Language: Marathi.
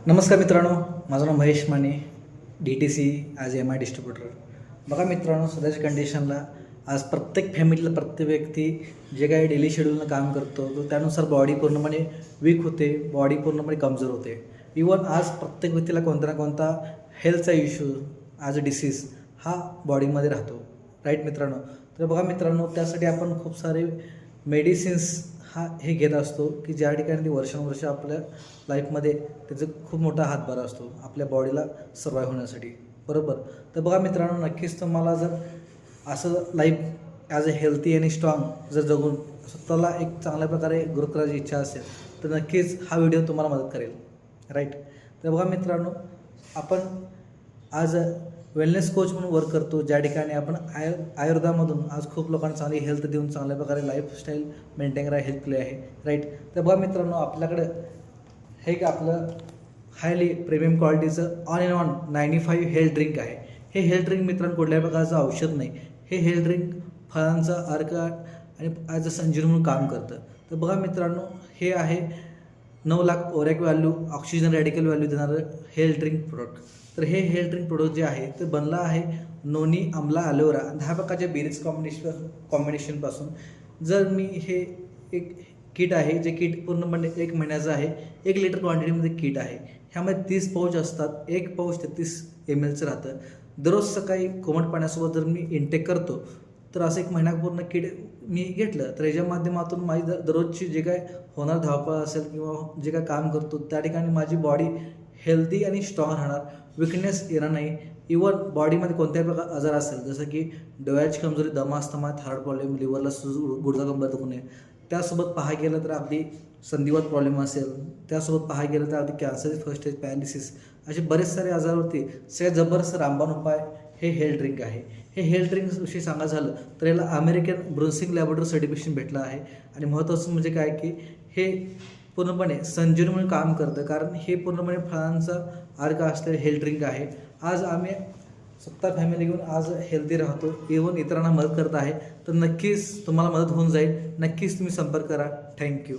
नमस्कार मित्रांनो, माझं नाव Mahesh Mane, DTC as MI distributor. बघा मित्रांनो, सध्याच्या कंडिशनला आज प्रत्येक फॅमिलीला प्रत्येक व्यक्ती जे काही डेली शेड्यूलनं काम करतो तो त्यानुसार बॉडी पूर्णपणे वीक होते, बॉडी पूर्णपणे कमजोर होते. इवन आज प्रत्येक व्यक्तीला कोणता ना कोणता हेल्थचा इश्यू ॲज अ डिसीज हा बॉडीमध्ये राहतो, राईट मित्रांनो. तर बघा मित्रांनो, त्यासाठी आपण खूप सारे मेडिसिन्स हे घेत असतो की ज्या ठिकाणी वर्षानुवर्ष आपल्या लाईफमध्ये त्याचा खूप मोठा हातभार असतो आपल्या बॉडीला सर्वाईव्ह होण्यासाठी, बरोबर. तर बघा मित्रांनो, नक्कीच तुम्हाला जर असं लाईफ ॲज अ हेल्थी आणि स्ट्रॉंग जर जगून स्वतःला एक चांगल्या प्रकारे ग्रो करायची इच्छा असेल तर नक्कीच हा व्हिडिओ तुम्हाला मदत करेल, राईट. तर बघा मित्रांनो, आपण आज वेलनेस कोच म्हणून वर्क करतो, ज्या ठिकाणी आपण आयुर्वेदामधून आज खूप लोकांना चांगली हेल्थ देऊन चांगल्या प्रकारे लाईफस्टाईल मेंटेन करायला हेल्प केली आहे, राईट. तर बघा मित्रांनो, आपल्याकडं हे एक आपलं हायली प्रीमियम क्वालिटीचं on in on 95 health drink आहे. हे हेल्थ ड्रिंक मित्रांनो कुठल्याही प्रकारचं औषध नाही. हे हेल्थ ड्रिंक फळांचा अर्क आणि ॲज अ संजीवनी म्हणून काम करतं. तर बघा मित्रांनो, हे आहे 9 lakh ओरॅक value oxygen radical value देणारं हेल्थ ड्रिंक प्रोडक्ट. तर हे हेल्थ ड्रिंक प्रोडक्ट जे आहे ते बनलं आहे नोनी, आमला, ॲलोवेरा 10 प्रकारच्या बेरीज कॉम्बिनेशनपासून. जर मी हे एक किट आहे, जे किट पूर्णपणे 1 महिन्याचं आहे. 1 लिटर क्वांटिटीमध्ये किट आहे. ह्यामध्ये 30 पाऊच असतात. 1 पाऊच 33 mlचं राहतं. दररोज सकाळी कोमट पाण्यासोबत जर मी इनटेक करतो तर असं 1 महिना पूर्ण किट मी घेतलं तर याच्या माध्यमातून माझी दररोजची जे काय होणार धावपळ असेल किंवा जे काय काम करतो त्या ठिकाणी माझी बॉडी हेल्दी आणि स्ट्रॉंग राहणार, विकनेस येणार नाही. इवन बॉडीमध्ये कोणत्याही प्रकार आजार असेल जसं की डोळ्याची कमजोरी, दमा, अस्थमा, थायरॉइड प्रॉब्लेम, लिव्हरला गुडघा कंबर दुखणे, त्यासोबत पाहायला गेलं तर अगदी संधिवात प्रॉब्लेम असेल, त्यासोबत पाहायला गेलं तर अगदी कॅन्सर, फर्स्ट स्टेज, पॅरालिसिस, असे बरेच सारे आजारावरती सगळ्यात जबरदस्त रामबाण उपाय हे हेल्थ ड्रिंक आहे. हे हेल्थ ड्रिंकविषयी सांगायचं झालं तर याला अमेरिकन ब्रुन्सिंग लॅबोरेटरी सर्टिफिकेशन भेटलं आहे. आणि महत्त्वाचं म्हणजे काय की हे पूर्णपणे संजीवनी म्हणून काम करतं, कारण हे पूर्णपणे फळांचा अर्क असलेलं हेल्थ ड्रिंक आहे. आज आम्ही स्वतः फॅमिली घेऊन आज हेल्दी राहतो, इव्हन इतरांना मदत करत आहे. तर नक्कीच तुम्हाला मदत होऊन जाईल. नक्कीच तुम्ही संपर्क करा. थँक्यू.